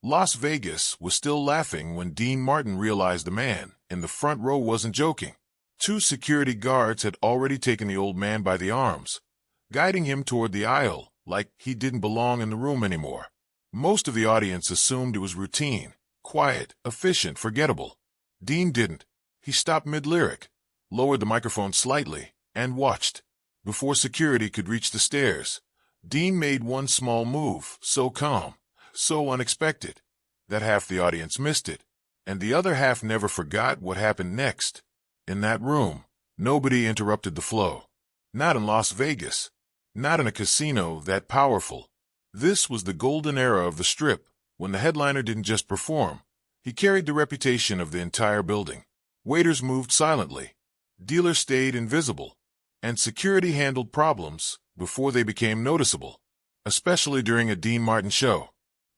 Las Vegas was still laughing when Dean Martin realized the man in the front row wasn't joking. Two security guards had already taken the old man by the arms, guiding him toward the aisle like he didn't belong in the room anymore. Most of the audience assumed it was routine, quiet, efficient, forgettable. Dean didn't. He stopped mid-lyric, lowered the microphone slightly, and watched. Before security could reach the stairs, Dean made one small move, so calm, so unexpected, that half the audience missed it, and the other half never forgot what happened next. In that room, nobody interrupted the flow. Not in Las Vegas. Not in a casino that powerful. This was the golden era of the Strip, when the headliner didn't just perform. He carried the reputation of the entire building. Waiters moved silently. Dealers stayed invisible. And security handled problems before they became noticeable, especially during a Dean Martin show.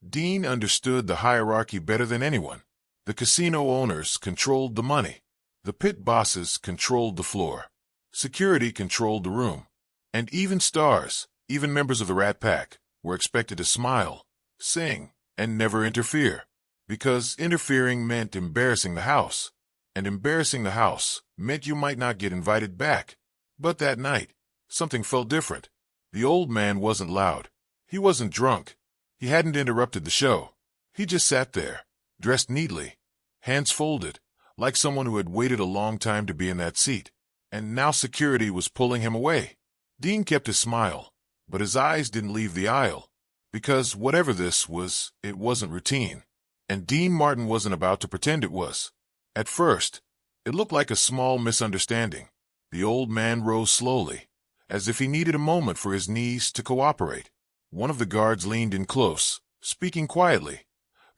Dean understood the hierarchy better than anyone. The casino owners controlled the money. The pit bosses controlled the floor. Security controlled the room. And even stars, even members of the Rat Pack, were expected to smile, sing, and never interfere. Because interfering meant embarrassing the house. And embarrassing the house meant you might not get invited back. But that night, something felt different. The old man wasn't loud. He wasn't drunk. He hadn't interrupted the show. He just sat there, dressed neatly, hands folded, like someone who had waited a long time to be in that seat. And now security was pulling him away. Dean kept his smile, but his eyes didn't leave the aisle. Because whatever this was, it wasn't routine. And Dean Martin wasn't about to pretend it was. At first, it looked like a small misunderstanding. The old man rose slowly, as if he needed a moment for his knees to cooperate. One of the guards leaned in close, speaking quietly,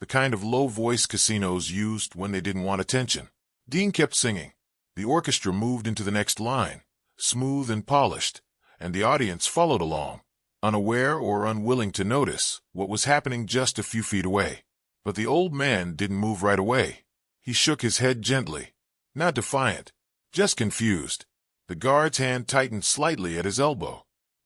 the kind of low voice casinos used when they didn't want attention. Dean kept singing. The orchestra moved into the next line, smooth and polished, and the audience followed along, unaware or unwilling to notice what was happening just a few feet away. But the old man didn't move right away. He shook his head gently, not defiant, just confused. The guard's hand tightened slightly at his elbow.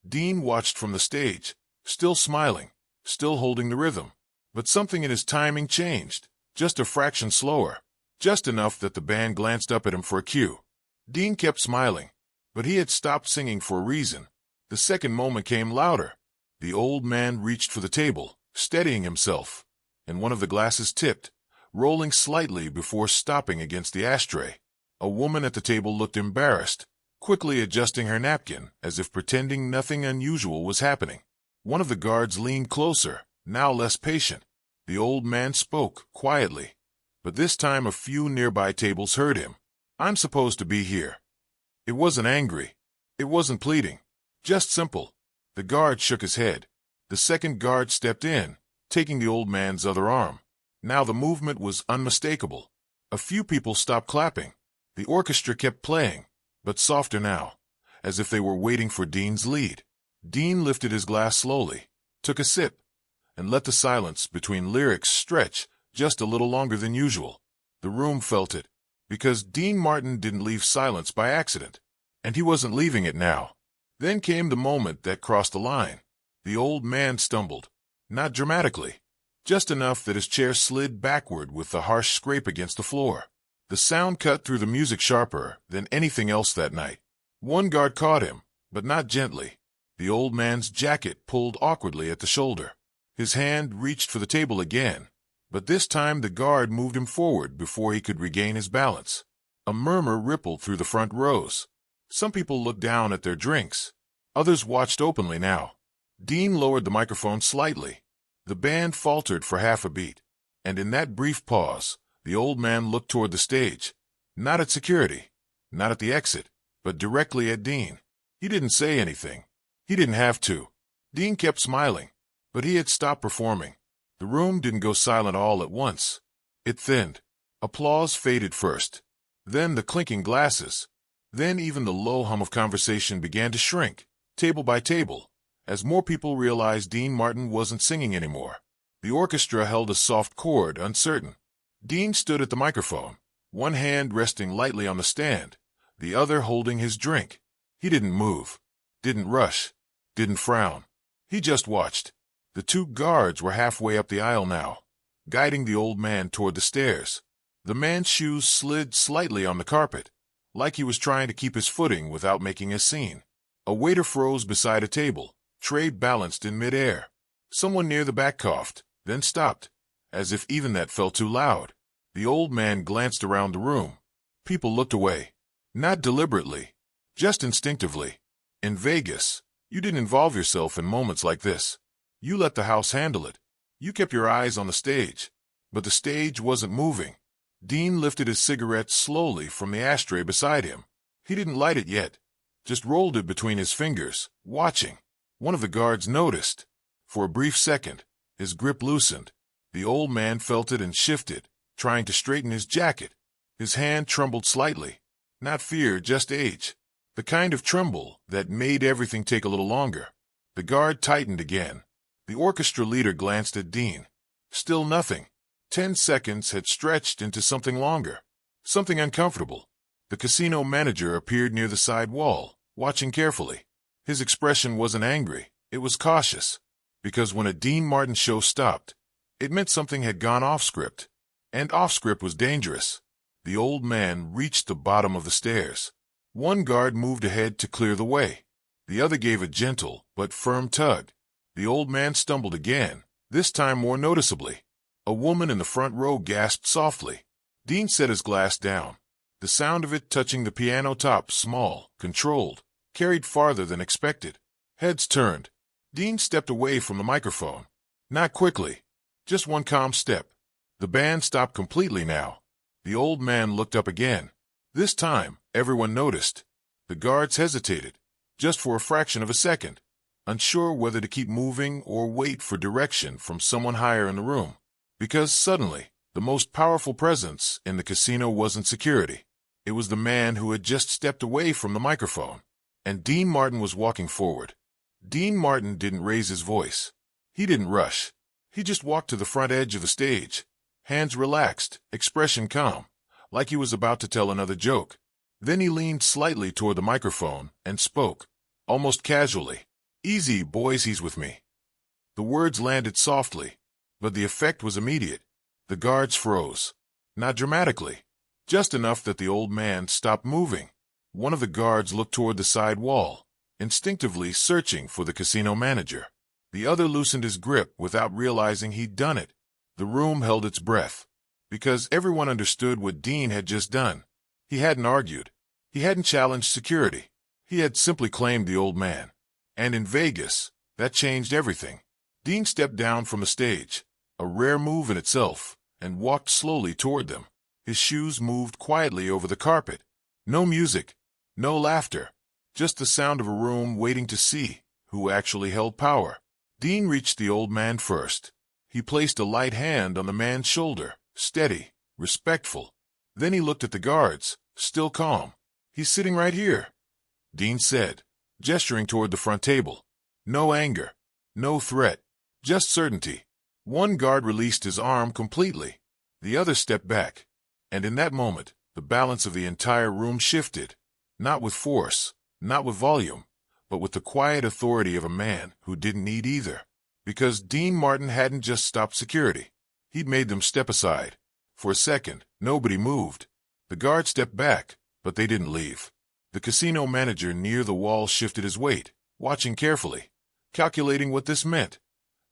Dean watched from the stage, still smiling, still holding the rhythm. But something in his timing changed, just a fraction slower, just enough that the band glanced up at him for a cue. Dean kept smiling, but he had stopped singing for a reason. The second moment came louder. The old man reached for the table, steadying himself, and one of the glasses tipped, rolling slightly before stopping against the ashtray. A woman at the table looked embarrassed, quickly adjusting her napkin as if pretending nothing unusual was happening. One of the guards leaned closer, now less patient. The old man spoke quietly, but this time a few nearby tables heard him. "I'm supposed to be here." It wasn't angry. It wasn't pleading. Just simple. The guard shook his head. The second guard stepped in, taking the old man's other arm. Now the movement was unmistakable. A few people stopped clapping. The orchestra kept playing, but softer now, as if they were waiting for Dean's lead. Dean lifted his glass slowly, took a sip, and let the silence between lyrics stretch just a little longer than usual. The room felt it, because Dean Martin didn't leave silence by accident, and he wasn't leaving it now. Then came the moment that crossed the line. The old man stumbled, not dramatically, just enough that his chair slid backward with a harsh scrape against the floor. The sound cut through the music sharper than anything else that night. One guard caught him, but not gently. The old man's jacket pulled awkwardly at the shoulder. His hand reached for the table again, but this time the guard moved him forward before he could regain his balance. A murmur rippled through the front rows. Some people looked down at their drinks. Others watched openly now. Dean lowered the microphone slightly. The band faltered for half a beat, and in that brief pause, the old man looked toward the stage. Not at security, not at the exit, but directly at Dean. He didn't say anything. He didn't have to. Dean kept smiling, but he had stopped performing. The room didn't go silent all at once. It thinned. Applause faded first. Then the clinking glasses. Then even the low hum of conversation began to shrink, table by table, as more people realized Dean Martin wasn't singing anymore. The orchestra held a soft chord, uncertain. Dean stood at the microphone, one hand resting lightly on the stand, the other holding his drink. He didn't move, didn't rush, didn't frown. He just watched. The two guards were halfway up the aisle now. guiding the old man toward the stairs. The man's shoes slid slightly on the carpet, like he was trying to keep his footing without making a scene. A waiter froze beside a table, tray balanced in midair. Someone near the back coughed, then stopped, as if even that felt too loud. The old man glanced around the room. People looked away. Not deliberately, just instinctively. In Vegas, you didn't involve yourself in moments like this. You let the house handle it. You kept your eyes on the stage. But the stage wasn't moving. Dean lifted his cigarette slowly from the ashtray beside him. He didn't light it yet, just rolled it between his fingers, watching. One of the guards noticed. For a brief second, his grip loosened. The old man felt it and shifted, trying to straighten his jacket. His hand trembled slightly. Not fear, just age. The kind of tremble that made everything take a little longer. The guard tightened again. The orchestra leader glanced at Dean. Still nothing. 10 seconds had stretched into something longer. Something uncomfortable. The casino manager appeared near the side wall, watching carefully. His expression wasn't angry. It was cautious. Because when a Dean Martin show stopped, it meant something had gone off script. And off script was dangerous. The old man reached the bottom of the stairs. One guard moved ahead to clear the way. The other gave a gentle but firm tug. The old man stumbled again, this time more noticeably. A woman in the front row gasped softly. Dean set his glass down. The sound of it touching the piano top, small, controlled, carried farther than expected. Heads turned. Dean stepped away from the microphone. Not quickly. Just one calm step. The band stopped completely now. The old man looked up again. This time, everyone noticed. The guards hesitated, just for a fraction of a second, unsure whether to keep moving or wait for direction from someone higher in the room. Because suddenly, the most powerful presence in the casino wasn't security. It was the man who had just stepped away from the microphone. And Dean Martin was walking forward. Dean Martin didn't raise his voice. He didn't rush. He just walked to the front edge of the stage. Hands relaxed, expression calm, like he was about to tell another joke. Then he leaned slightly toward the microphone and spoke, almost casually. "Easy, boys, he's with me." The words landed softly, but the effect was immediate. The guards froze. Not dramatically, just enough that the old man stopped moving. One of the guards looked toward the side wall, instinctively searching for the casino manager. The other loosened his grip without realizing he'd done it. The room held its breath, because everyone understood what Dean had just done. He hadn't argued. He hadn't challenged security. He had simply claimed the old man. And in Vegas, that changed everything. Dean stepped down from the stage, a rare move in itself, and walked slowly toward them. His shoes moved quietly over the carpet. No music, no laughter, just the sound of a room waiting to see who actually held power. Dean reached the old man first. He placed a light hand on the man's shoulder, steady, respectful. Then he looked at the guards, still calm. "He's sitting right here," Dean said, gesturing toward the front table. No anger, no threat, just certainty. One guard released his arm completely. The other stepped back. And in that moment, the balance of the entire room shifted. Not with force, not with volume, but with the quiet authority of a man who didn't need either. Because Dean Martin hadn't just stopped security. He'd made them step aside. For a second, nobody moved. The guard stepped back, but they didn't leave. The casino manager near the wall shifted his weight, watching carefully, calculating what this meant.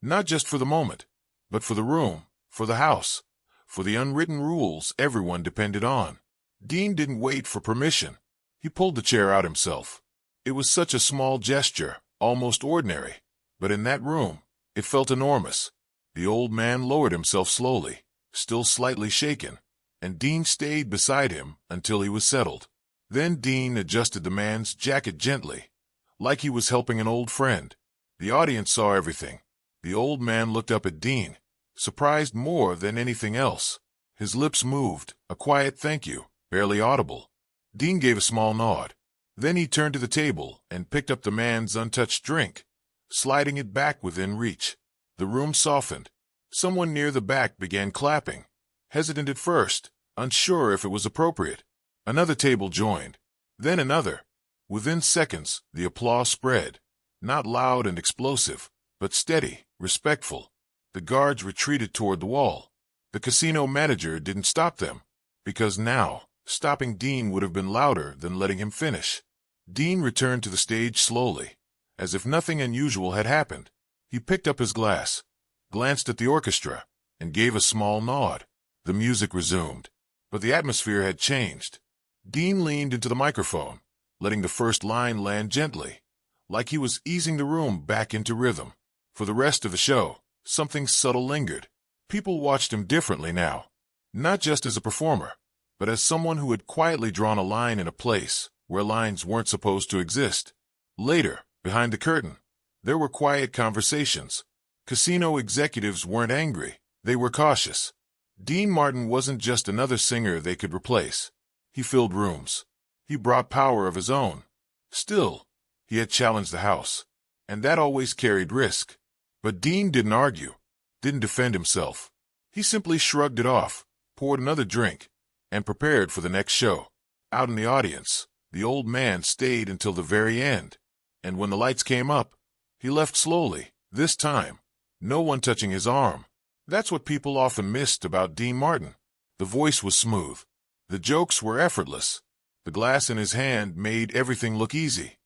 Not just for the moment, but for the room, for the house, for the unwritten rules everyone depended on. Dean didn't wait for permission. He pulled the chair out himself. It was such a small gesture, almost ordinary, but in that room, it felt enormous. The old man lowered himself slowly, still slightly shaken, and Dean stayed beside him until he was settled. Then Dean adjusted the man's jacket gently, like he was helping an old friend. The audience saw everything. The old man looked up at Dean, surprised more than anything else. His lips moved, a quiet thank you, barely audible. Dean gave a small nod. Then he turned to the table and picked up the man's untouched drink, sliding it back within reach. The room softened. Someone near the back began clapping, hesitant at first, unsure if it was appropriate. Another table joined, then another. Within seconds, the applause spread, not loud and explosive, but steady, respectful. The guards retreated toward the wall. The casino manager didn't stop them, because now, stopping Dean would have been louder than letting him finish. Dean returned to the stage slowly, as if nothing unusual had happened. He picked up his glass, glanced at the orchestra, and gave a small nod. The music resumed, but the atmosphere had changed. Dean leaned into the microphone, letting the first line land gently, like he was easing the room back into rhythm. For the rest of the show, something subtle lingered. People watched him differently now, not just as a performer, but as someone who had quietly drawn a line in a place where lines weren't supposed to exist. Later, behind the curtain, there were quiet conversations. Casino executives weren't angry, they were cautious. Dean Martin wasn't just another singer they could replace. He filled rooms. He brought power of his own. Still, he had challenged the house, and that always carried risk. But Dean didn't argue, didn't defend himself. He simply shrugged it off, poured another drink, and prepared for the next show. Out in the audience, the old man stayed until the very end, and when the lights came up, he left slowly, this time, no one touching his arm. That's what people often missed about Dean Martin. The voice was smooth. The jokes were effortless. The glass in his hand made everything look easy,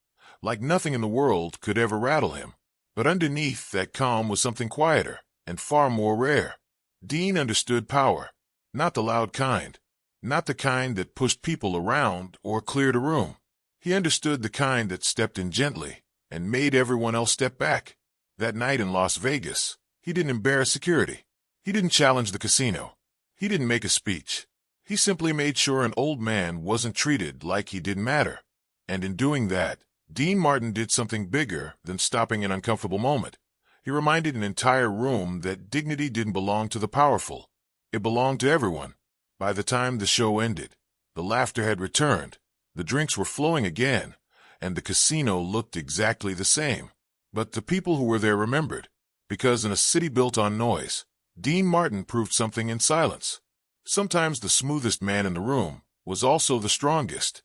like nothing in the world could ever rattle him. But underneath that calm was something quieter and far more rare. Dean understood power, not the loud kind, not the kind that pushed people around or cleared a room. He understood the kind that stepped in gently and made everyone else step back. That night in Las Vegas, he didn't embarrass security. He didn't challenge the casino. He didn't make a speech. He simply made sure an old man wasn't treated like he didn't matter. And in doing that, Dean Martin did something bigger than stopping an uncomfortable moment. He reminded an entire room that dignity didn't belong to the powerful. It belonged to everyone. By the time the show ended, the laughter had returned, the drinks were flowing again, and the casino looked exactly the same. But the people who were there remembered, because in a city built on noise, Dean Martin proved something in silence. Sometimes the smoothest man in the room was also the strongest.